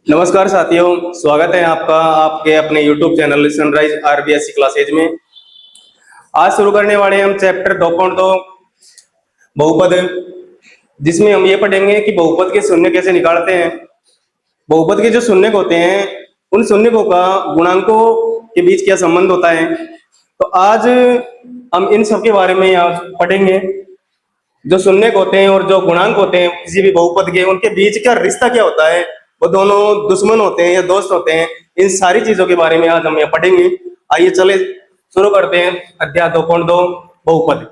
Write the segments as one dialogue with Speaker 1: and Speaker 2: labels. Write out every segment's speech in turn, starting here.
Speaker 1: नमस्कार साथियों, स्वागत है आपका आपके अपने YouTube channel sunrise RBSC classes में। आज शुरू करने वाले हम चैप्टर 2.2 बहुपद, जिसमें हम ये पढ़ेंगे कि बहुपद के शून्य कैसे निकालते हैं। बहुपद के जो शून्यक होते हैं उन शून्यकों का गुणांकों के बीच क्या संबंध होता है, तो आज हम इन सब के बारे में यहाँ पढ़ेंगे। जो शून्यक होते हैं और जो गुणांक होते हैं किसी भी बहुपद के, उनके बीच का रिश्ता क्या होता है, वो दोनों दुश्मन होते हैं या दोस्त होते हैं, इन सारी चीजों के बारे में आज हम यहाँ पढ़ेंगे। आइए चले शुरू करते हैं अध्याय 2.2 बहुपद।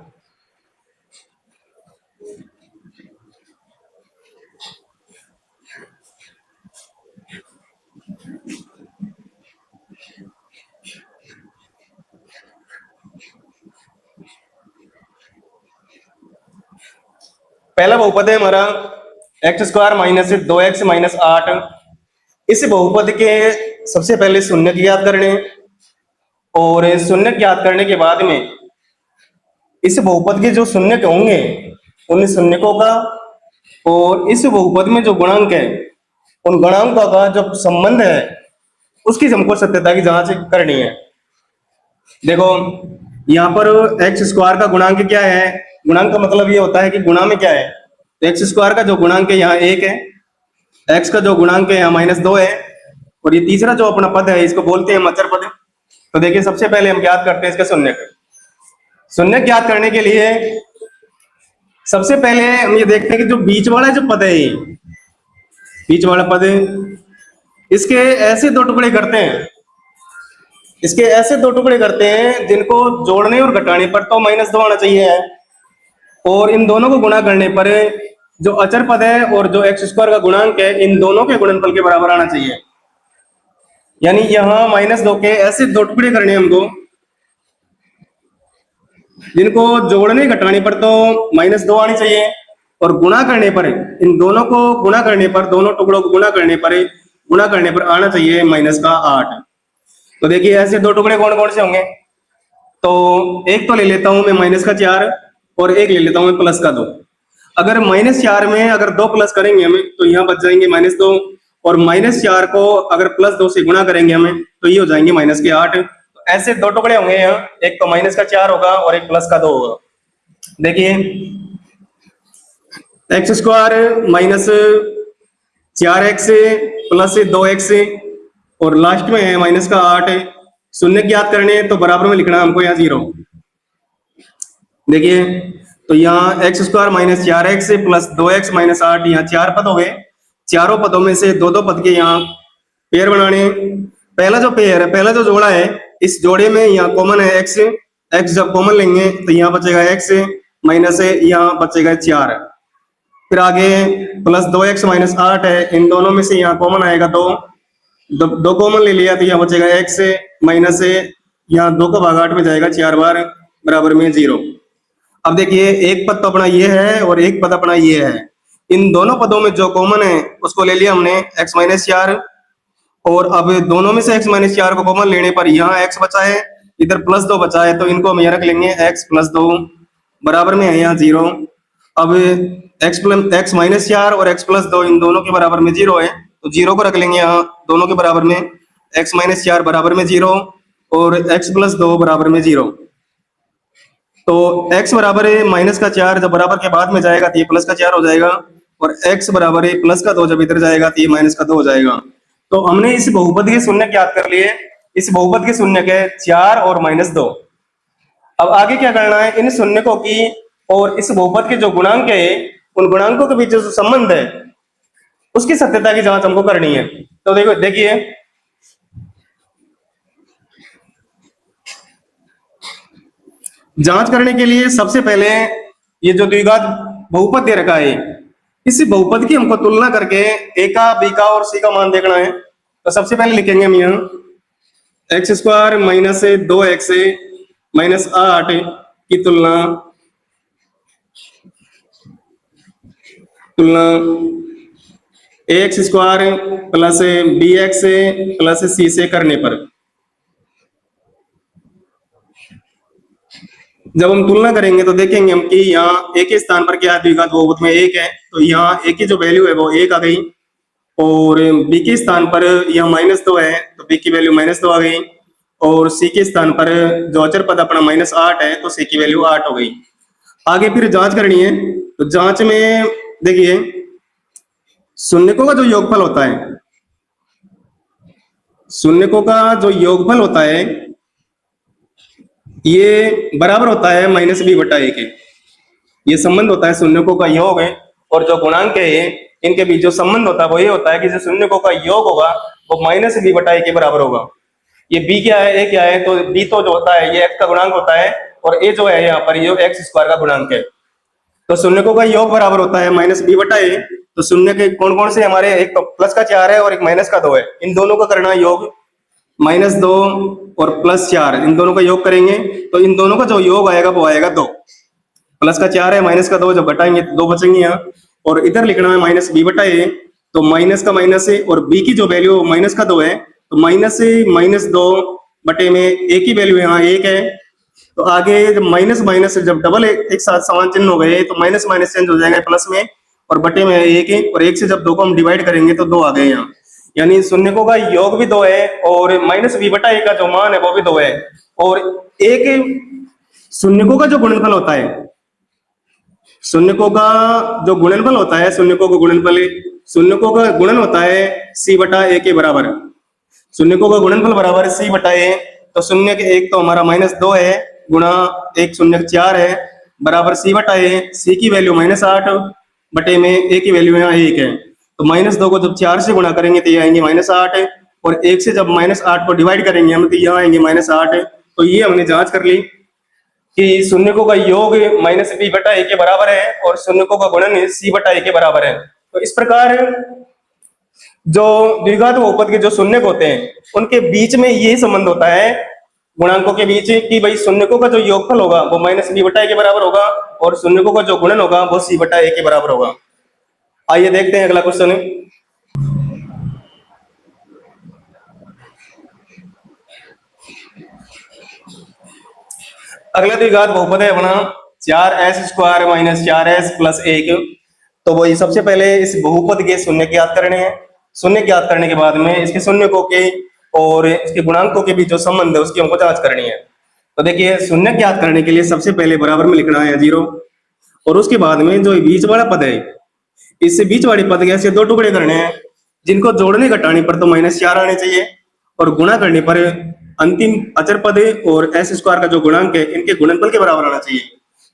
Speaker 1: पहला बहुपद है हमारा x² माइनस 2x माइनस 8। इस बहुपद के सबसे पहले शून्यक ज्ञात करने, और शून्यक ज्ञात करने के बाद में इस बहुपद के जो शून्यक होंगे उन शून्यकों का और इस बहुपद में जो गुणांक है उन गुणांकों का जो संबंध है उसकी हमको सत्यता की जांच करनी है। देखो यहाँ पर x² का गुणांक क्या है। गुणांक का मतलब ये होता है कि गुणा में क्या है। तो x² का जो गुणांक है यहाँ 1 है, x का जो गुणांक है यहाँ -2 है, और ये तीसरा जो अपना पद है इसको बोलते हैं अचर पद। तो देखिए सबसे पहले हम ज्ञात करते हैं इसका शून्यक। शून्यक ज्ञात करने के लिए सबसे पहले हम ये देखते हैं कि जो बीच वाला जो पद है, बीच वाला पद इसके ऐसे दो टुकड़े करते हैं, इसके ऐसे दो टुकड़े करते हैं जिनको जोड़ने और घटाने पर तो -2 आना चाहिए है, और इन दोनों को गुणा करने पर जो अचर पद है और जो x² का गुणांक है इन दोनों के गुणनफल के बराबर आना चाहिए। यानी यहाँ -2 के ऐसे दो टुकड़े करने हमको जिनको जोड़ने घटाने पर तो -2 आनी चाहिए, और गुणा करने पर इन दोनों को गुणा करने पर, दोनों टुकड़ों को गुणा करने पर आना चाहिए -8। तो देखिए ऐसे दो टुकड़े कौन कौन से होंगे। तो एक तो ले लेता हूं मैं -4 और एक ले लेता हूं मैं +2। अगर -4 में अगर 2 प्लस करेंगे हमें तो यहाँ बच जाएंगे -2, और -4 को अगर +2 से गुणा करेंगे हमें तो ये हो जाएंगे -8। तो ऐसे दो टुकड़े होंगे यहाँ, एक तो -4 होगा और एक +2 होगा। देखिए x² minus 4x plus 2x और लास्ट में है -8। शून्य ज्ञात करने तो बराबर में लिखना हमको यहाँ 0। देखिए तो यहाँ x² minus 4x plus 2x minus 8, यहाँ 4 पद हो गए। चारों पदों में से दो पद के यहाँ पेयर बनाने। पहला जो पेयर है, पहला जो जोड़ा है, इस जोड़े में यहाँ कॉमन है x जब कॉमन लेंगे तो यहाँ बचेगा x माइनस यहाँ बचेगा 4। फिर आगे प्लस 2x माइनस 8 है, इन दोनों में से यहाँ कॉमन आएगा 2 कॉमन ले लिया तो यहाँ बचेगा x माइनस यहाँ 2 का भाग 8 में जाएगा 4 बार बराबर में 0। अब देखिए एक पद तो अपना ये है और एक पद अपना ये है। इन दोनों पदों में जो कॉमन है उसको ले लिया हमने x माइनस 4, और अब दोनों में से x माइनस 4 को कॉमन लेने पर यहाँ x बचा है, इधर +2 बचा है, तो इनको हम यहाँ रख लेंगे x + 2 बराबर में है यहाँ 0। अब x माइनस 4 और x + 2 इन दोनों के बराबर में 0 है, तो 0 को रख लेंगे यहाँ दोनों के बराबर में। x माइनस 4 बराबर में 0 और x + 2 बराबर में 0। तो x बराबर है -4 जब बराबर के बाद में जाएगा तो ये +4 हो जाएगा, और x बराबर है +2 जब इधर जाएगा तो ये -2 हो जाएगा। तो हमने इस बहुपद के शून्य ज्ञात कर लिए। इस बहुपद के शून्यक है 4 और -2। अब आगे क्या करना है, इन शून्यकों की और इस बहुपद के जो गुणांक है उन गुणांकों के बीच जो संबंध है उसकी सत्यता की जांच हमको करनी है। तो देखो देखिए जांच करने के लिए सबसे पहले ये जो द्विघात बहुपद दे रखा है इस बहुपद की हमको तुलना करके a का, b का और c का मान देखना है। तो सबसे पहले लिखेंगे हम यहाँ x² माइनस 2x माइनस 8 की तुलना ax² plus bx plus c से करने पर जब हम तुलना करेंगे तो देखेंगे हम कि यहाँ एक ही स्थान पर क्या है, द्विघात बहुपद में 1 है, तो यहाँ एक की जो वैल्यू है वो 1 आ गई। और बी के स्थान पर यहाँ -2 है तो बी की वैल्यू -2 आ गई, और सी के स्थान पर जो अचर पद अपना -8 है तो सी की वैल्यू 8 हो गई। आगे फिर जांच करनी है, तो जांच में देखिए शून्यकों का जो योगफल होता है, शून्यकों का जो योगफल होता है ये बराबर होता है -b/a के। ये संबंध होता है शून्यकों का योग है और जो गुणांक है इनके बीच जो संबंध होता है वो ये होता है कि जो शून्यकों का योग होगा वो -b/a के बराबर होगा। ये b क्या है, a क्या है, तो b तो जो होता है ये x का गुणांक होता है और a जो है यहाँ पर ये x² का गुणांक है। तो शून्यकों का योग बराबर होता है -b/a। तो शून्य के कौन कौन से हमारे, एक तो +4 है और एक -2 है, इन दोनों का करना योग, -2 और +4 इन दोनों का योग करेंगे तो इन दोनों का जो योग आएगा वो आएगा 2। +4 है -2 जब घटाएंगे तो 2 बचेंगे यहाँ, और इधर लिखना है -b/a, तो माइनस का माइनस है और b की जो वैल्यू -2 है तो -2 बटे में a की वैल्यू यहाँ 1 है। तो आगे जब माइनस माइनस जब डबल एक साथ समान चिन्ह हो गए तो माइनस माइनस चेंज हो जाएगा प्लस में, और बटे में 1 है, और 1 से जब 2 को हम डिवाइड करेंगे तो 2 आ गए यहाँ। यानी शून्यकों का योग भी 2 है और -b/a का जो मान है वो भी 2 है। और एक शून्यकों का जो गुणनफल होता है, शून्यकों का जो गुणनफल होता है, शून्यकों का गुणनफल, शून्यकों का गुणन होता है c/a के बराबर। शून्यकों का गुणनफल बराबर c/a, तो शून्य के एक तो हमारा -2 है गुणा 1 शून्य 4 है बराबर c/a। c की वैल्यू -8 बटे में a की वैल्यू यहाँ 1 है, तो -2 को जब 4 से गुणा करेंगे तो ये आएंगे -8, और 1 से जब -8 को डिवाइड करेंगे हम तो यहाँ आएंगे -8। तो ये हमने जांच कर ली कि शून्यकों का योग -b/a के बराबर है और शून्यकों का गुणन c/a के बराबर है। तो इस प्रकार जो द्विघात बहुपद के जो शून्यक होते हैं उनके बीच में यही संबंध होता है गुणांकों के बीच कि भाई शून्यकों का जो योगफल होगा वो -b/a के बराबर होगा और शून्यकों का जो गुणन होगा वो c/a के बराबर होगा। आइए देखते हैं अगला क्वेश्चन। अगला द्विघात बहुपद है अपना 4s² - 4s + 1। तो वही सबसे पहले इस बहुपद के शून्य ज्ञात करने हैं। शून्य ज्ञात करने के बाद में इसके शून्यकों के और इसके गुणांकों के बीच जो संबंध है उसकी हमको जांच करनी है। तो देखिए शून्य ज्ञात करने के लिए सबसे पहले बराबर में लिखना है 0, और उसके बाद में जो बीच वाला पद है इससे बीच वाले पद के ऐसे 2 टुकड़े करने हैं जिनको जोड़ने घटाने पर तो -4 आने चाहिए, और गुणा करने पर अंतिम अचर पद और s² का जो गुणांक है इनके गुणनफल के बराबर आना चाहिए।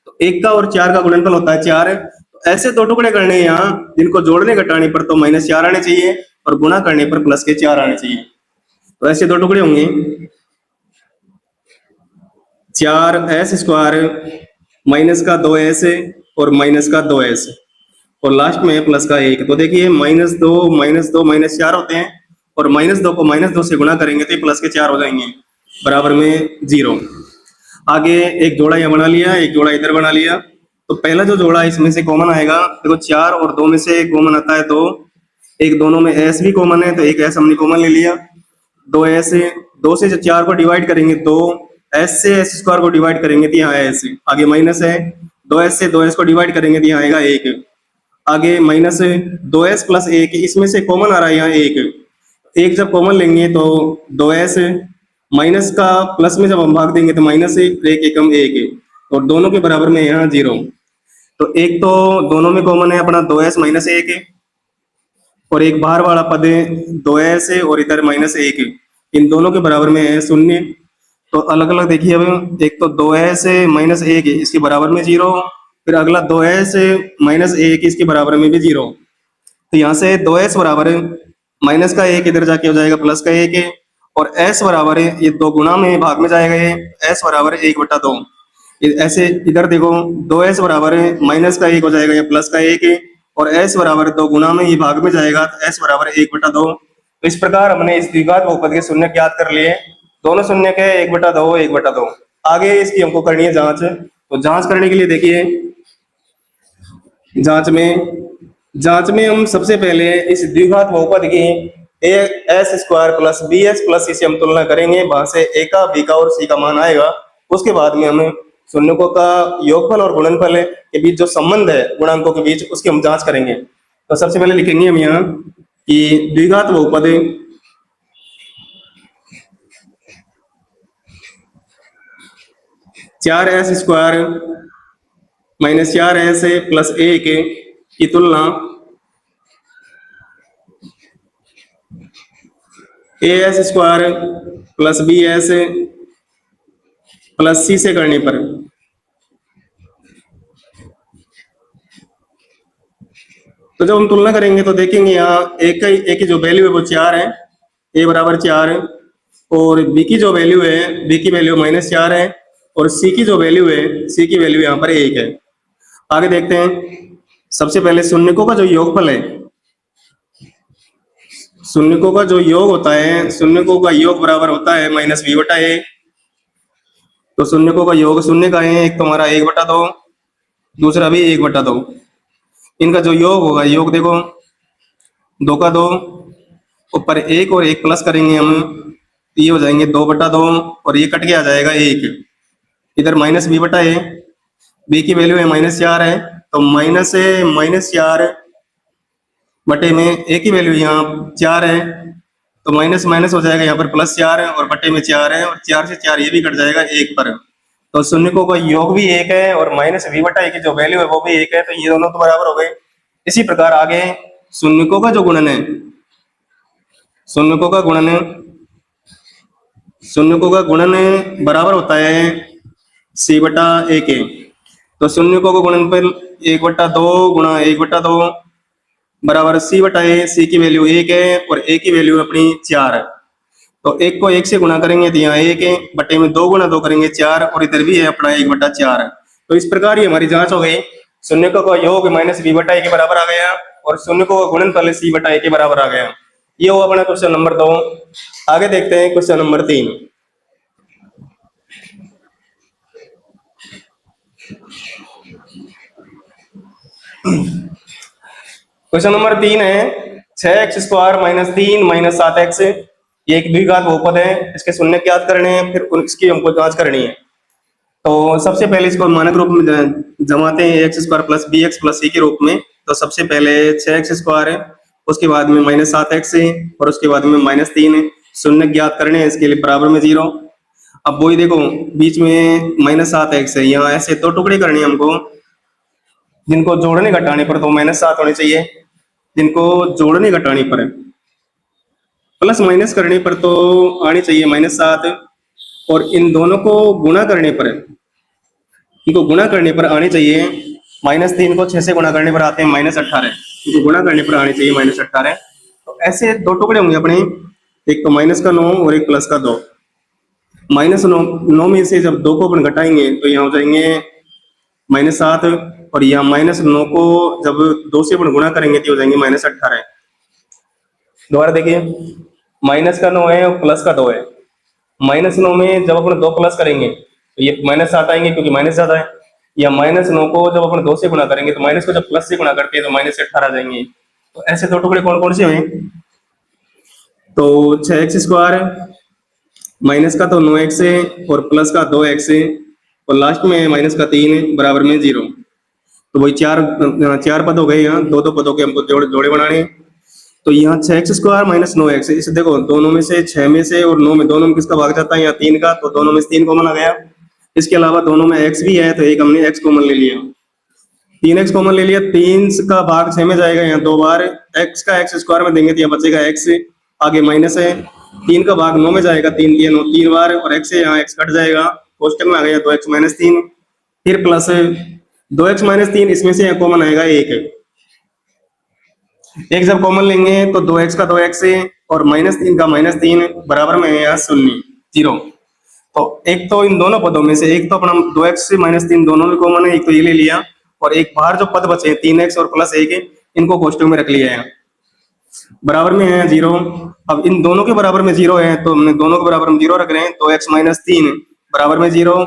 Speaker 1: तो 1 का और 4 का गुणनफल होता है 4। तो ऐसे 2 टुकड़े करने हैं यहाँ जिनको जोड़ने घटाने पर तो -4 आने चाहिए और गुणा करने पर +4 आने चाहिए। तो ऐसे 2 टुकड़े होंगे 4s² -2s और -2s, और लास्ट में +1। तो देखिए -2 -4 होते हैं, और -2 को -2 से गुणा करेंगे तो +4 हो जाएंगे बराबर में 0। आगे एक जोड़ा यहाँ बना लिया, एक जोड़ा इधर बना लिया। तो पहला जो जोड़ा इसमें से कॉमन आएगा, देखो 4 और 2 में से कॉमन आता है 2, एक दोनों में s भी कॉमन है तो एक s हमने कॉमन ले लिया। 2s, 2 से जो 4 को डिवाइड करेंगे 2, s से s² को डिवाइड करेंगे तो यहाँ s, आगे माइनस है 2s से 2s को डिवाइड करेंगे तो यहाँ आएगा 1, आगे -2s + 1, इसमें से कॉमन आ रहा है यहाँ 1 जब कॉमन लेंगे तो 2s, माइनस का प्लस में जब हम भाग देंगे तो -1, 1 एकम 1, और दोनों के बराबर में यहाँ 0। तो एक तो दोनों में कॉमन है अपना 2s - 1, और एक बाहर वाला पद 2s और इधर -1, इन दोनों के बराबर में है 0। तो अलग अलग देखिए, अब एक तो 2s - 1 इसके बराबर में 0, फिर अगला 2s - 1 इसके बराबर में भी 0। तो यहाँ से 2s बराबर -1 इधर जाके हो जाएगा +1, और s बराबर ये 2 गुणा में भाग में जाएगा, ये s बराबर 1/2। ऐसे इधर देखो 2s बराबर -1 हो जाएगा या +1, और s बराबर 2 गुणा में ये भाग में जाएगा तो s बराबर 1/2। तो इस प्रकार हमने इस द्विघात बहुपद के शून्य ज्ञात कर लिए, दोनों शून्य के 1/2 1/2। आगे इसकी हमको करनी है जांच। तो जांच करने के लिए देखिए जांच में हम सबसे पहले इस द्विघात बहुपद की as² + bs + c से हम तुलना करेंगे, वहां से a का, b का और c का मान आएगा। उसके बाद में हम शून्यकों का योगफल और गुणनफल के बीच जो संबंध है गुणांकों के बीच उसकी हम जांच करेंगे। तो सबसे पहले लिखेंगे हम यहाँ कि द्विघात बहुपद 4s² माइनस 4s प्लस 1 की तुलना as² plus bs plus c से करने पर, तो जब हम तुलना करेंगे तो देखेंगे यहाँ ए की जो वैल्यू है वो 4 है, a बराबर 4 है, और b की जो वैल्यू है, b की वैल्यू -4 है, और c की जो वैल्यू है, c की वैल्यू यहाँ पर 1 है। आगे देखते हैं। सबसे पहले शून्यकों का जो योगफल है, शून्यकों का जो योग होता है, शून्यकों का योग बराबर होता है -b/a। तो शून्यकों का योग शून्य का है, एक तुम्हारा 1/2, दूसरा भी 1/2। इनका जो योग होगा, योग देखो 2 का 2, ऊपर 1 और 1 प्लस करेंगे हम, ये हो जाएंगे 2/2, और ये कट के आ जाएगा 1। इधर -b/a, b की वैल्यू है -4 है, तो -4 बटे में a की वैल्यू यहाँ 4 है, तो माइनस माइनस हो जाएगा, यहाँ पर +4 है और बटे में 4 है, और 4 से 4 ये भी कट जाएगा 1 पर। तो शून्यकों का योग भी 1 है और -b/a की जो वैल्यू है वो भी 1 है, तो ये दोनों तो बराबर हो गए। इसी प्रकार आगे शून्यकों का जो गुणन है, शून्यकों का गुणन बराबर होता है c/a के। तो शून्यकों का गुणन पर 1/2 गुणा 1/2 बराबर c/a। c की वैल्यू 1 है और a की वैल्यू अपनी 4 है, तो 1 को 1 से गुणा करेंगे तो यहाँ 1 है, बटे में 2 गुणा 2 करेंगे 4, और इधर भी है अपना 1/4। तो इस प्रकार ये हमारी जांच हो गई। शून्यकों का योग -b/a के बराबर आ गया और शून्यकों का गुणन पहले c/a के बराबर आ गया। ये हुआ अपना क्वेश्चन नंबर 2। आगे देखते हैं क्वेश्चन नंबर 3। क्वेश्चन नंबर 3 है 6x² - 3 - 7x, ये एक द्विघात बहुपद है, इसके शून्य ज्ञात करने हैं, फिर इसकी हमको जांच करनी है। तो सबसे पहले इसको मानक रूप में जमाते हैं x² + bx + c के रूप में। तो सबसे पहले 6x², उसके बाद में -7x और उसके बाद में -3, शून्य ज्ञात करने हैं, इसके लिए बराबर में 0। अब वही देखो बीच में -7x है, यहाँ ऐसे 2 टुकड़े करने हैं हमको, जिनको जोड़ने घटाने पर तो -7 होने चाहिए, जिनको जोड़ने घटाने पर प्लस माइनस करने पर तो आनी चाहिए -7, और इन दोनों को गुणा करने पर, इनको गुणा करने पर आनी चाहिए -3 को 6 से गुणा करने पर आते हैं -18, इनको गुणा करने पर आनी चाहिए -18। तो ऐसे 2 टुकड़े होंगे अपने, एक तो -9 और एक +2। -9 में से जब 2 को अपन घटाएंगे तो यहाँ हो जाएंगे -7, और यहाँ -9 को जब 2 से अपन गुणा करेंगे तो हो जाएंगे -18। दोबारा देखिए, -9 है और +2 है। -9 में जब अपन 2 प्लस करेंगे तो ये -7 आएंगे, क्योंकि माइनस ज्यादा है। या -9 को जब अपन 2 से गुणा करेंगे तो माइनस को जब प्लस से गुणा करते हैं तो -18 आ जाएंगे। तो ऐसे 2 टुकड़े कौन कौन से हुए? तो 6x² माइनस का तो 9x है और प्लस का 2x है, और लास्ट में माइनस का 3 है, बराबर में 0। तो वही चार पद हो गए, यहाँ 2 पदों के हमको जोड़े बनाने। तो यहाँ 6x² - 9x, इसे देखो दोनों में से 6 में से और 9 में, दोनों में किसका भाग जाता है? यहाँ 3 का, तो दोनों में से 3 कॉमन आ गया। इसके अलावा दोनों में x भी है, तो एक हमने x कॉमन ले लिया, 3x कॉमन ले लिया। 3 का भाग 6 में जाएगा, यहाँ 2 बार, x का x² में देंगे तो यहाँ बचेगा x, आगे माइनस है। 3 का भाग 9 में जाएगा, 3 दिए 9 3 बार, और x से यहाँ x कट जाएगा, कोष्टक में आ गया 2x - 3, फिर प्लस 2x - 3, इसमें से कॉमन आएगा 1। एक जब कॉमन लेंगे तो 2x का 2x और -3 का -3, बराबर में है यहाँ 0। तो एक तो इन दोनों पदों में से, एक तो अपना 2x से -3 दोनों में कॉमन है, एक तो ये ले लिया, और एक बाहर जो पद बचे 3x और +1, इनको कोष्टक में रख लिया है, बराबर में है 0। अब इन दोनों के बराबर में 0 है, तो हमने दोनों के बराबर में 0 रख रहे हैं। 2x - 3 बराबर में 0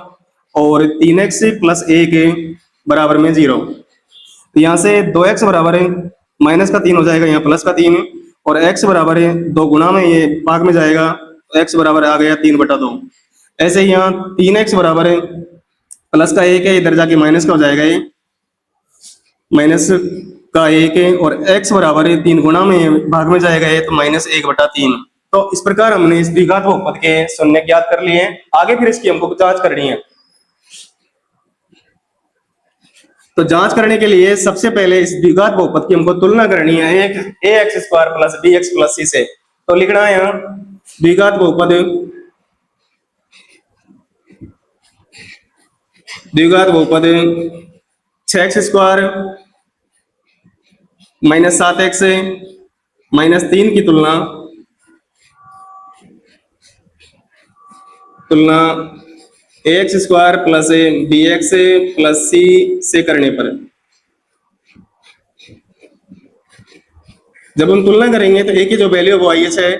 Speaker 1: और 3x + 1 बराबर में 0। तो यहाँ से 2x बराबर है -3 हो जाएगा, यहाँ +3, और x बराबर है 2 गुणा में, ये भाग में जाएगा, तो x बराबर आ गया 3/2। ऐसे ही यहाँ 3x बराबर है +1 है, इधर जाके माइनस का हो जाएगा, ये का 1 है और x बराबर है 3 गुणा में भाग में जाएगा ये, तो -1/3। तो इस प्रकार हमने इस द्विघात बहुपद के शून्य ज्ञात कर लिए हैं। आगे फिर इसकी हमको जांच करनी है। तो जांच करने के लिए सबसे पहले इस द्विघात बहुपद की हमको तुलना करनी है एक ax² + bx + c से। तो लिखना है यहाँ द्विघात बहुपद द्विघात बहुपद 6x² - 7x - 3 की तुलना ax² + bx + c से करने पर, जब हम तुलना करेंगे तो a की जो वैल्यू है वो आई है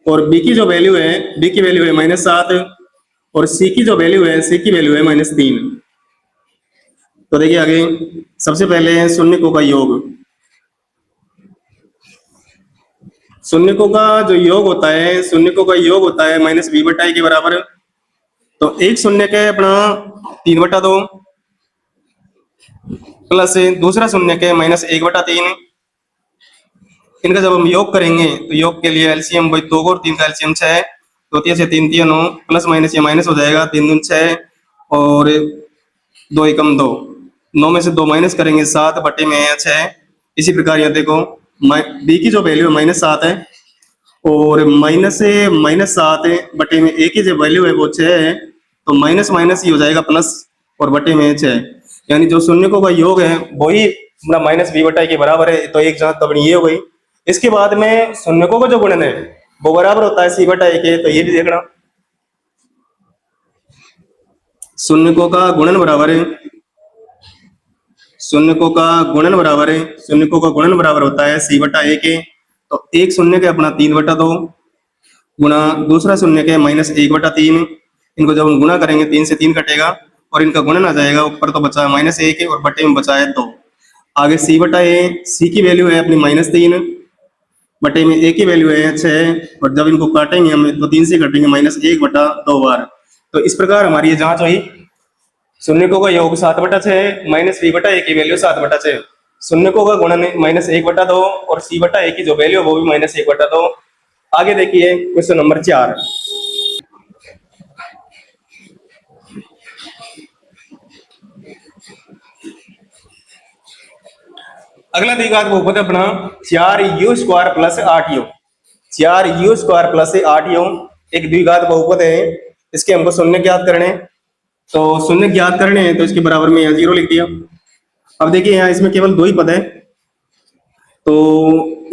Speaker 1: और b की जो वैल्यू है b की वैल्यू है -7 और c की जो वैल्यू है c की वैल्यू है -3। तो देखिए आगे सबसे पहले शून्यकों का योग। शून्यकों का जो योग होता है, शून्यकों का योग होता है -b/a के बराबर। तो एक शून्य के अपना 3/2 प्लस दूसरा शून्य के -1/3। इनका जब हम योग करेंगे तो योग के लिए एलसीएम भाई 2 और 3 का एलसीएम 6, 2 3 से 3 3 9 प्लस माइनस ये माइनस हो जाएगा, 3 दूनी 6 और 2 एकम 2, 9 में से 2 माइनस करेंगे 7 बटे में है 6। इसी प्रकार यहाँ देखो बी की जो वैल्यू है -7 है और -7 बटे में ए की जो वैल्यू है वो 6 है, तो माइनस माइनस ही हो जाएगा प्लस और बटे में 6, यानी जो शून्यकों का योग है वही अपना -b/a के बराबर है। तो एक जांच तो अपनी ये हो गई। इसके बाद में शून्यकों का जो गुणन है वो बराबर होता है c/a के। तो ये भी देखना शून्यकों का गुणन बराबर है शून्यकों का गुणन बराबर होता है c/a के। तो एक शून्य के अपना 3/2 गुणा दूसरा शून्य के -1/3। इनको जब हम गुणा करेंगे 3 से 3 कटेगा और इनका गुणन आ जाएगा, ऊपर तो बचा है -1 और बटे में बचा है 2। आगे c/a, c की वैल्यू है अपनी -3 बटे में a की वैल्यू है 6 और जब इनको काटेंगे हम तो 3 से कटेंगे -1/2 बार। तो इस प्रकार हमारी ये जांच हुई। शून्यकों का योग 7/6 -b/a की वैल्यू 7/6, शून्यकों का गुणन -1/2 और c/a की जो वैल्यू है वो भी -1/2। आगे देखिए क्वेश्चन नंबर 4। अगला द्विघात बहुपद अपना 4u² + 8u। 4u² + 8u एक द्विघात बहुपद है। इसके हमको शून्य ज्ञात करने, तो शून्य ज्ञात करने हैं तो इसके बराबर में यहाँ 0 लिख दिया। अब देखिए यहाँ इसमें केवल 2 ही पद है, तो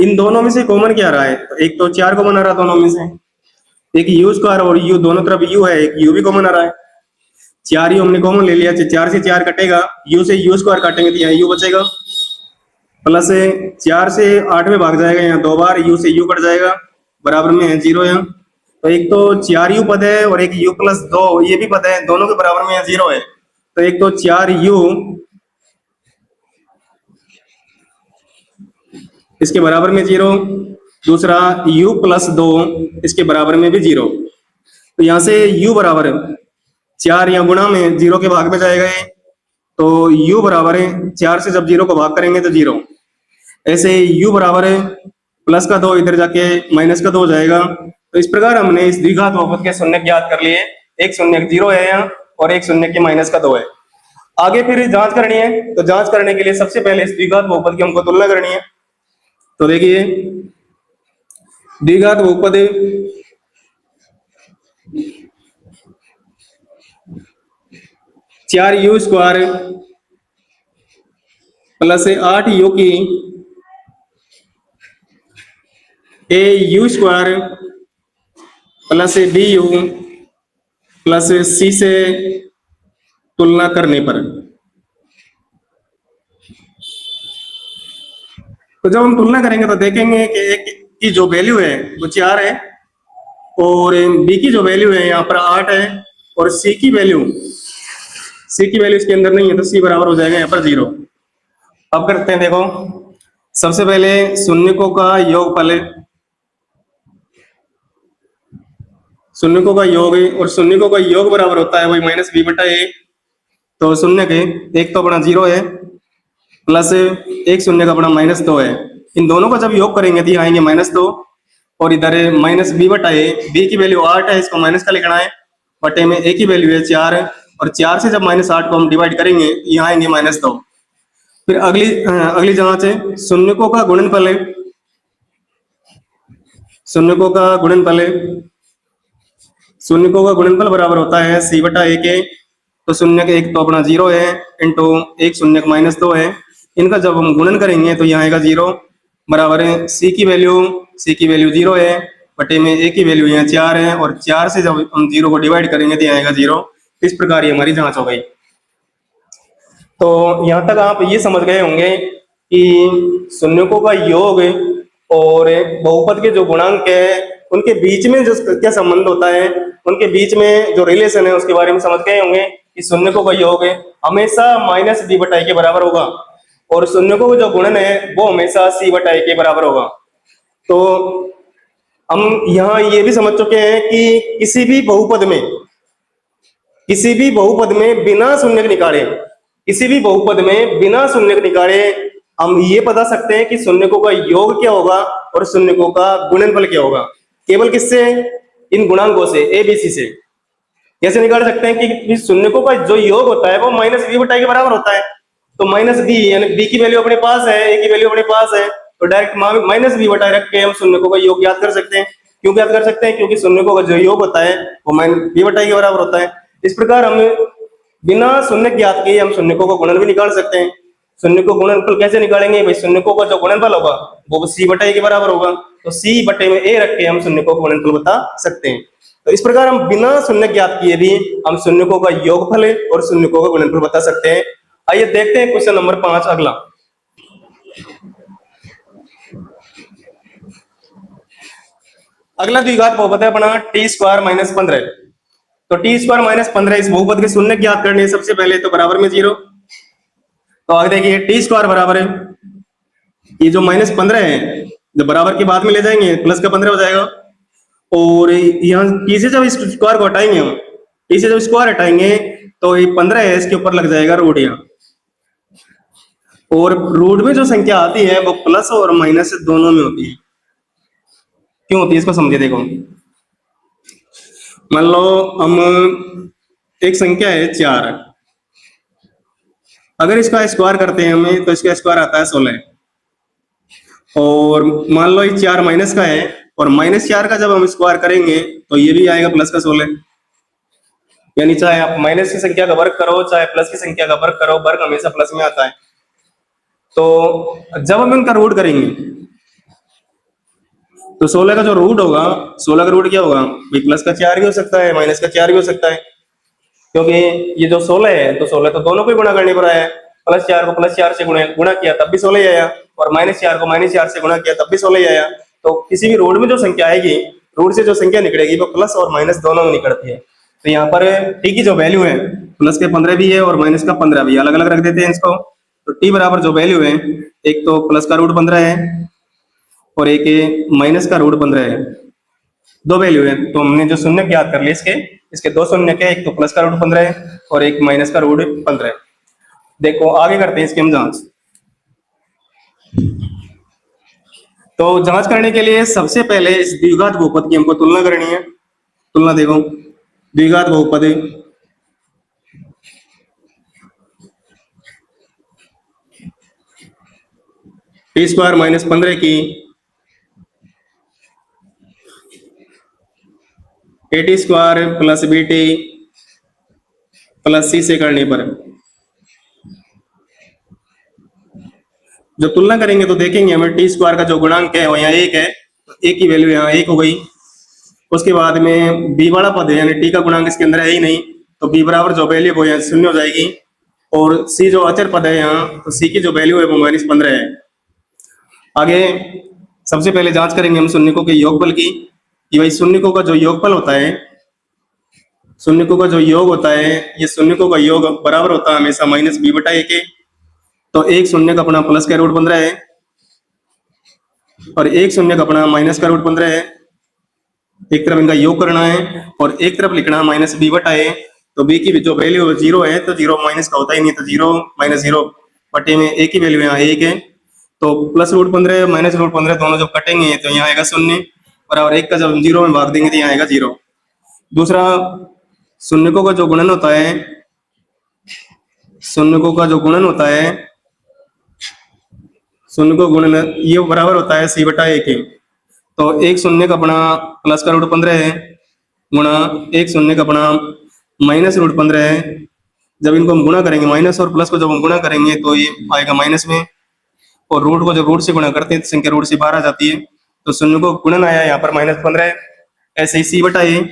Speaker 1: इन दोनों में से कॉमन क्या रहा है? तो एक तो 4 कॉमन आ रहा दोनों में से, एक u² और u दोनों तरफ u है, एक u भी कॉमन आ रहा है। 4u हमने कॉमन ले लिया, 4 से 4 कटेगा, u से u² काटेंगे तो यहाँ u बचेगा, प्लस 4 से 8 में भाग जाएगा, यहाँ 2 बार u से u कट जाएगा, बराबर में है 0 यहाँ। तो एक तो 4u पद है और एक u + 2 ये भी पद है, दोनों के बराबर में 0 है। तो एक तो 4u इसके बराबर में 0, दूसरा u + 2 इसके बराबर में भी 0। तो यहाँ से u बराबर 4 या गुणा में 0 के भाग में जाएगा ये, तो u बराबर है 4 से जब 0 को भाग करेंगे तो 0। ऐसे u बराबर है +2 इधर जाके -2 हो जाएगा। तो इस प्रकार हमने इस द्विघात बहुपद के शून्य ज्ञात कर लिए। एक शून्य 0 है यहाँ और एक शून्य के -2 है। आगे फिर जांच करनी है, तो जांच करने के लिए सबसे पहले इस द्विघात बहुपद की हमको तुलना करनी है। तो देखिए द्विघात बहुपद 4u² + 8u की au² + bu + c से तुलना करने पर, तो जब हम तुलना करेंगे तो देखेंगे कि एक की जो वैल्यू है वो 4 है और बी की जो वैल्यू है यहाँ पर 8 है और सी की वैल्यू इसके अंदर नहीं है, तो सी बराबर हो जाएगा यहाँ पर 0। अब करते हैं, देखो सबसे पहले शून्यकों का योगफल, शून्यकों का योग और शून्यकों का योग बराबर होता है वही -b/a। तो शून्य के एक तो अपना 0 है प्लस एक शून्य का अपना -2 है। इन दोनों का जब योग करेंगे तो ये आएंगे -2 और इधर माइनस बी बटा ए, बी की वैल्यू 8 है, इसको माइनस का लिखना है, बटे में ए की वैल्यू है 4 और 4 से जब -8 को हम डिवाइड करेंगे तो यहाँ आएंगे -2। फिर अगली जांच है शून्यकों का गुणनफल है, शून्यकों का गुणनफल है, शून्यकों का गुणनफल बराबर होता है सी बटा ए के। तो शून्य के एक तो अपना 0 है इंटू एक शून्य का -2 है, इनका जब हम गुणन करेंगे तो यहाँ आएगा 0 बराबर है सी की वैल्यू 0 है, बटे में ए की वैल्यू यहाँ 4 है और 4 से जब हम 0 को डिवाइड करेंगे तो यहाँ आएगा 0। इस प्रकार ये हमारी जांच हो गई। तो यहाँ तक आप ये समझ गए होंगे कि शून्यकों का योग और बहुपद के जो गुणांक है उनके बीच में जो क्या संबंध होता है, उनके बीच में जो रिलेशन है उसके बारे में समझ गए होंगे कि शून्यकों का योग हमेशा -b बटा ए के बराबर होगा और शून्यकों का जो गुणन है वो हमेशा c बटा ए के बराबर होगा। तो हम यहाँ ये भी समझ चुके हैं कि किसी भी बहुपद में बिना शून्य निकाले, किसी भी बहुपद में बिना शून्य निकाले हम ये बता सकते हैं कि शून्यकों का योग क्या होगा और शून्यकों का गुणनफल क्या होगा। केवल किससे? इन गुणांकों से, ए बी सी से। कैसे निकाल सकते हैं कि शून्यकों का जो योग होता है वो -b बटा ए के बराबर होता है। तो -b यानी b की वैल्यू अपने पास है, a की वैल्यू अपने पास है, तो डायरेक्ट -b बटा ए रख के हम शून्यकों का योग ज्ञात कर सकते हैं। क्यों ज्ञात कर सकते हैं? क्योंकि शून्यकों का जो योग होता है वो -b बटा ए के बराबर होता है। इस प्रकार हम बिना शून्य ज्ञात किए हम शून्यकों का गुणन भी निकाल सकते हैं। शून्यकों का गुणनफल कैसे निकालेंगे भाई? शून्यकों का जो गुणनफल होगा वो c बटा ए के बराबर होगा, तो c बटे में a रख के हम शून्यकों का गुणनफल बता सकते हैं। तो इस प्रकार हम बिना शून्य ज्ञात किए भी हम शून्यकों का योगफल और शून्यकों का गुणनफल बता सकते हैं। आइए देखते हैं क्वेश्चन नंबर 5 अगला। अगला द्विघात बहुपद है अपना t² - 15। तो t² - 15 इस बहुपद के शून्य ज्ञात करने सबसे पहले तो बराबर में 0। तो आगे देखिए t² बराबर है, ये जो -15 है जब बराबर के बाद में ले जाएंगे प्लस का 15 हो जाएगा और यहाँ t से जब इस स्क्वायर को हटाएंगे हम, t से जब स्क्वायर हटाएंगे तो ये 15 है, इसके ऊपर लग जाएगा रूट यहाँ। और रूट में जो संख्या आती है वो प्लस और माइनस दोनों में होती है। क्यों होती है इसको समझिए। देखो मान लो हम एक संख्या है 4, अगर इसका स्क्वायर करते हैं हमें तो इसका स्क्वायर आता है 16 और मान लो ये 4 माइनस का है और -4 का जब हम स्क्वायर करेंगे तो ये भी आएगा प्लस का 16। यानी चाहे आप माइनस की संख्या का वर्ग करो चाहे प्लस की संख्या का वर्ग करो, वर्ग हमेशा प्लस में आता है। तो जब हम इनका रूट करेंगे तो 16 का जो रूट होगा, 16 का रूट क्या होगा भाई? प्लस का 4 भी हो सकता है, माइनस का 4 भी हो सकता है, क्योंकि ये जो 16 है तो 16 तो दोनों को गुणा करने पर आया है। +4 को +4 से गुणा किया तब भी 16 ही आया और -4 को -4 से गुणा किया तब भी 16 ही आया। तो किसी भी रूट में जो संख्या आएगी, रूट से जो संख्या निकलेगी वो प्लस और माइनस दोनों में निकलती है। तो यहाँ पर t की जो वैल्यू है प्लस के 15 भी है और माइनस का 15 भी, अलग अलग रख देते हैं इसको। तो t बराबर जो वैल्यू है, एक तो प्लस का रूट 15 है और एक माइनस का रूट 15 है, दो वैल्यू है। तो हमने जो शून्य ज्ञात कर लिए इसके दो शून्य के, एक तो प्लस का रूट 15 है और एक माइनस का रूट 15 है। देखो आगे करते हैं इसकी हम जांच। तो जांच करने के लिए सबसे पहले इस द्विघात बहुपद की हमको तुलना करनी है। तुलना देखो, द्विघात बहुपद t² - 15 की at² + bt + c से करने पर जो तुलना करेंगे तो देखेंगे हमें t² का जो गुणांक है वो यहाँ 1 है, a की वैल्यू यहाँ 1 हो गई। उसके बाद में b वाला पद है यानी t का गुणांक इसके अंदर है ही नहीं, तो b बराबर जो वैल्यू वो यहाँ 0 हो जाएगी और c जो अचर पद है यहाँ, तो c की जो वैल्यू है वो -15 है। आगे सबसे पहले जांच करेंगे हम शून्यकों के योगफल की कि भाई शून्यकों का जो योगफल होता है, शून्यकों का जो योग होता है, ये शून्यकों का योग बराबर होता है हमेशा -b बटा ए के। तो एक शून्य का अपना प्लस का रूट 15 है और एक शून्य का अपना माइनस का रूट 15 है। एक तरफ इनका योग करना है और एक तरफ लिखना -b बटा ए। तो b की जो वैल्यू 0 है तो 0 माइनस का होता ही नहीं, तो 0 - 0 बटे में ए की वैल्यू यहाँ 1 है, तो प्लस रूट 15 माइनस रूट 15 दोनों जब कटेंगे तो यहाँ आएगा 0 बराबर 1 का जब 0 में भाग देंगे तो यहाँ आएगा 0। दूसरा, शून्यकों का जो गुणन होता है, शून्यकों का जो गुणन होता है, शून्य को गुणन ये बराबर होता है c बटा 1 के। तो एक शून्य का अपना प्लस का रूट 15 है गुणा एक शून्य का अपना माइनस रूट 15 है। जब इनको हम गुणा करेंगे, माइनस और प्लस को जब हम गुणा करेंगे तो ये आएगा माइनस में, और रूट को जब रूट से गुणा करते हैं तो संख्या रूट से बाहर आ जाती है, तो शून्य को गुणन आया यहाँ पर -15। ऐसे ही c बटा a,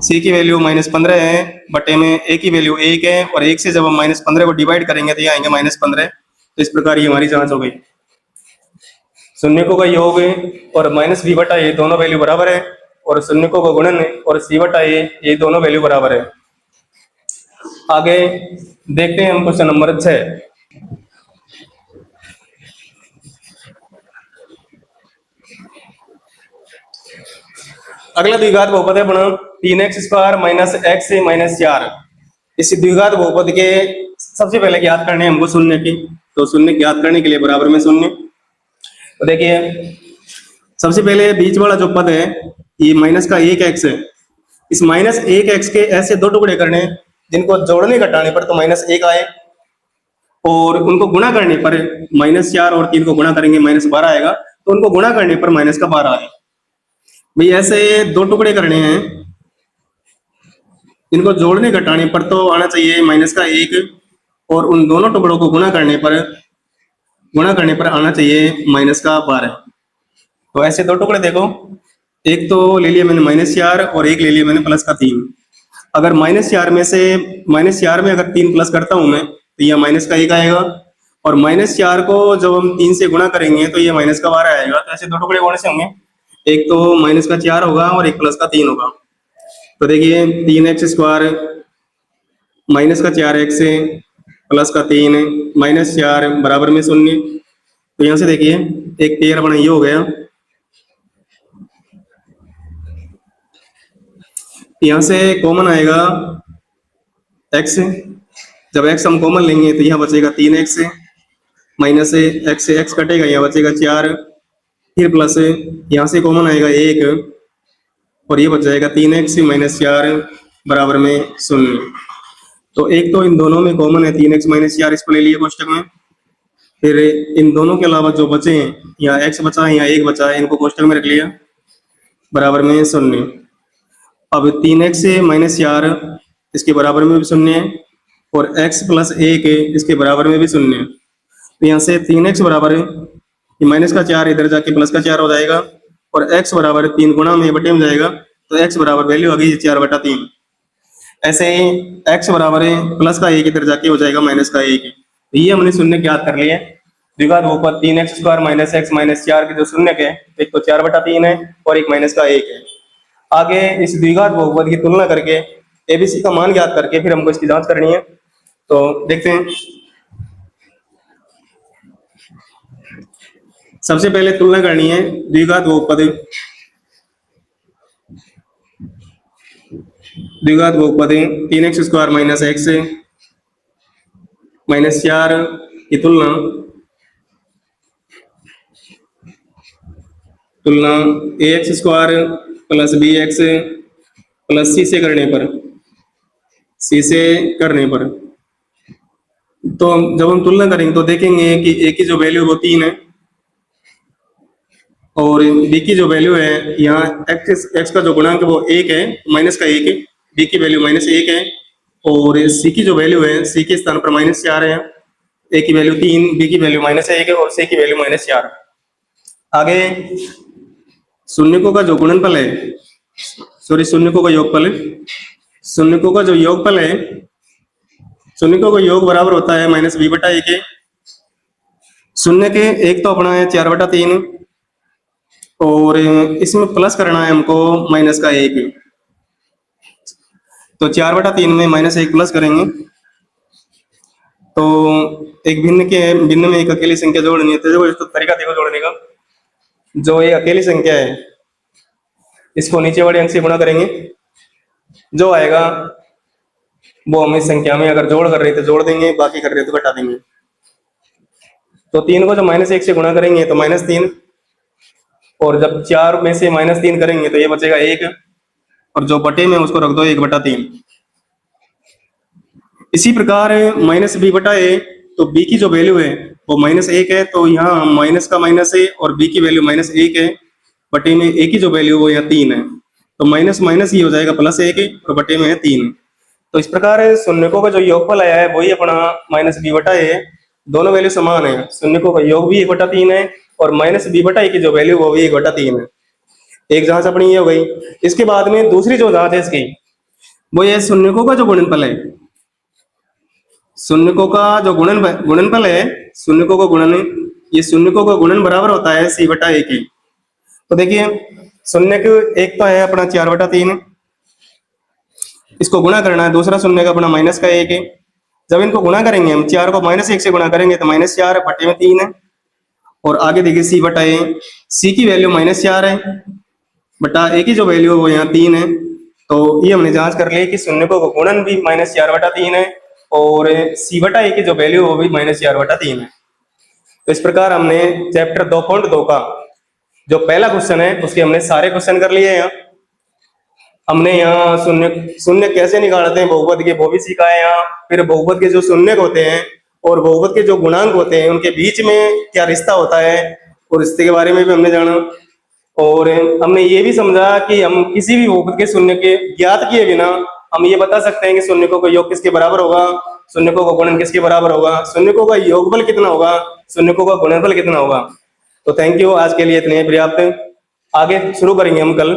Speaker 1: c की वैल्यू -15 है, बटे में a की वैल्यू 1 है, और 1 से जब हम -15 को डिवाइड करेंगे तो ये आएंगे -15। तो इस प्रकार ये हमारी जांच हो गई। शून्यकों का योग और माइनस b बटा a दोनों वैल्यू बराबर है, और शून्यकों का गुणन और c बटा a ये दोनों वैल्यू बराबर है। आगे देखते हैं हम क्वेश्चन नंबर 6। अगला द्विघात बहुपद है अपना 3x² माइनस x माइनस 4। इस द्विघात बहुपद के सबसे पहले ज्ञात करने हमको शून्य की, तो शून्य ज्ञात करने के लिए बराबर में शून्य। तो देखिए सबसे पहले बीच वाला जो पद है ये माइनस का 1x है। इस -1x के ऐसे दो टुकड़े करने जिनको जोड़ने घटाने पर तो -1 आए, और उनको गुणा करने पर -4 और 3 को गुणा करेंगे -12 आएगा, तो उनको गुणा करने पर -12 आए। भाई ऐसे दो टुकड़े करने हैं, इनको जोड़ने घटाने पर तो आना चाहिए -1, और उन दोनों टुकड़ों को गुणा करने पर आना चाहिए -12। तो ऐसे दो टुकड़े देखो, एक तो ले लिया मैंने -4 और एक ले लिया मैंने +3। अगर -4 में से -4 में अगर 3 प्लस करता हूं मैं तो यह -1 आएगा, और -4 को जब हम 3 से गुणा करेंगे तो ये -12 आएगा। तो ऐसे दो टुकड़े कौन से होंगे, एक तो -4 होगा और एक +3 होगा। तो देखिए 3x² -4x +3 -4 बराबर में 0। तो यहाँ से देखिए एक पेयर बना ये हो गया, यहाँ से कॉमन आएगा x, जब x हम कॉमन लेंगे तो यहाँ बचेगा 3x माइनस x से x कटेगा, यहाँ बचेगा 4, फिर प्लस यहाँ से कॉमन आएगा 1 और ये बच जाएगा 3x माइनस 4 बराबर में 0। तो एक तो इन दोनों में कॉमन है 3x माइनस 4, इसको ले लिए कोष्टक में। फिर इन दोनों के अलावा जो बचे हैं, यहाँ x बचा है यहाँ 1 बचा है, इनको कोष्टक में रख लिया बराबर में 0। अब 3x माइनस 4 इसके बराबर में भी 0 है, और x प्लस 1 इसके बराबर में भी 0 है। तो यहाँ से 3x बराबर -4 इधर जाके +4 हो जाएगा, और x बराबर 3 गुणा में बटे में जाएगा, तो x बराबर वैल्यू आ गई 4/3। ऐसे ही x बराबर +1 इधर जाके हो जाएगा -1। तो ये हमने शून्य ज्ञात कर लिए। द्विघात बहुपद 3x² माइनस x माइनस 4 के जो शून्य है, एक तो 4/3 है और एक -1 है। आगे इस द्विघात बहुपद की तुलना करके एबीसी का मान ज्ञात करके फिर हमको इसकी जांच करनी है। तो देखते हैं, सबसे पहले तुलना करनी है द्विघात बहुपद 3x² माइनस x माइनस 4 की तुलना ax² plus bx plus c से करने पर तो जब हम तुलना करेंगे तो देखेंगे कि a की जो वैल्यू वो 3 है, और b की जो वैल्यू है यहाँ x का जो गुणांक वो 1 है, -1, b की वैल्यू -1 है, और c की जो वैल्यू है c के स्थान पर -4 है, a की वैल्यू 3, b की वैल्यू -1 है और c की वैल्यू -4। आगे शून्यकों का जो गुणनफल है, शून्यकों का योगफल, शून्यकों का जो योगफल है, शून्यकों का योग बराबर होता है -b बटा 1 के। शून्य के एक तो अपना है 4/3, और इसमें प्लस करना है हमको -1। तो 4/3 में -1 प्लस करेंगे तो एक भिन्न में एक अकेली संख्या जोड़नी है। तो तरीका देखो जोड़ने का, जो ये अकेली संख्या है इसको नीचे वाले अंक से गुणा करेंगे, जो आएगा वो हम इस संख्या में अगर जोड़ कर रहे तो जोड़ देंगे, बाकी कर रहे तो घटा देंगे। तो 3 को जब -1 से गुणा करेंगे तो -3, और जब 4 में से -3 करेंगे तो ये बचेगा 1, और जो बटे में उसको रख दो 1/3। इसी प्रकार -b/a, तो b की जो वैल्यू है वो -1 है, तो यहाँ माइनस का माइनस है और b की वैल्यू -1 है, बटे में a की जो वैल्यू वो यहाँ 3 है, तो माइनस माइनस ही हो जाएगा +1 और बटे में है 3। तो इस प्रकार शून्यकों का जो योगफल आया है वही अपना -b/a है। दोनों वैल्यू समान है, शून्यकों का योग भी 1/3 है और -b/a की जो वैल्यू वो भी 1/3 है। एक जांच अपनी ये हो गई। इसके बाद में दूसरी जो जांच है इसकी, वो ये शून्यकों का जो गुणनफल है, शून्यकों का जो गुणनफल है, शून्यकों का गुणन, ये शून्यकों का गुणन बराबर होता है c/a की। तो देखिए शून्य के एक तो है अपना 4/3, इसको गुणा करना है, दूसरा शून्य का अपना -1 है। जब इनको गुणा करेंगे हम, 4 को -1 से गुणा करेंगे तो -4 बटे में 3 है, और आगे देखिए c/a, c की वैल्यू -4 है, बटा a की जो वैल्यू है वो यहाँ 3 है। तो ये हमने जांच कर ली कि शून्यकों का गुणन भी -4/3 है और c/a की जो वैल्यू वो भी -4/3 है। तो इस प्रकार हमने चैप्टर 2.2 का जो पहला क्वेश्चन है उसके हमने सारे क्वेश्चन कर लिए हैं। हमने यहाँ शून्य शून्य कैसे निकालते हैं बहुपद के वो भी सीखा है यहाँ। फिर बहुपद के जो शून्य होते हैं और बहुपद के जो गुणांक होते हैं उनके बीच में क्या रिश्ता होता है, और रिश्ते के बारे में भी हमने जाना। और हमने ये भी समझा कि हम किसी भी बहुपद के शून्य के ज्ञात किए बिना हम ये बता सकते हैं कि शून्यकों का योग किसके बराबर होगा, शून्यकों का गुणन किसके बराबर होगा, शून्यकों का योगफल कितना होगा, शून्यकों का गुणनफल कितना होगा। तो थैंक यू, आज के लिए इतने पर्याप्त। आगे शुरू करेंगे हम कल।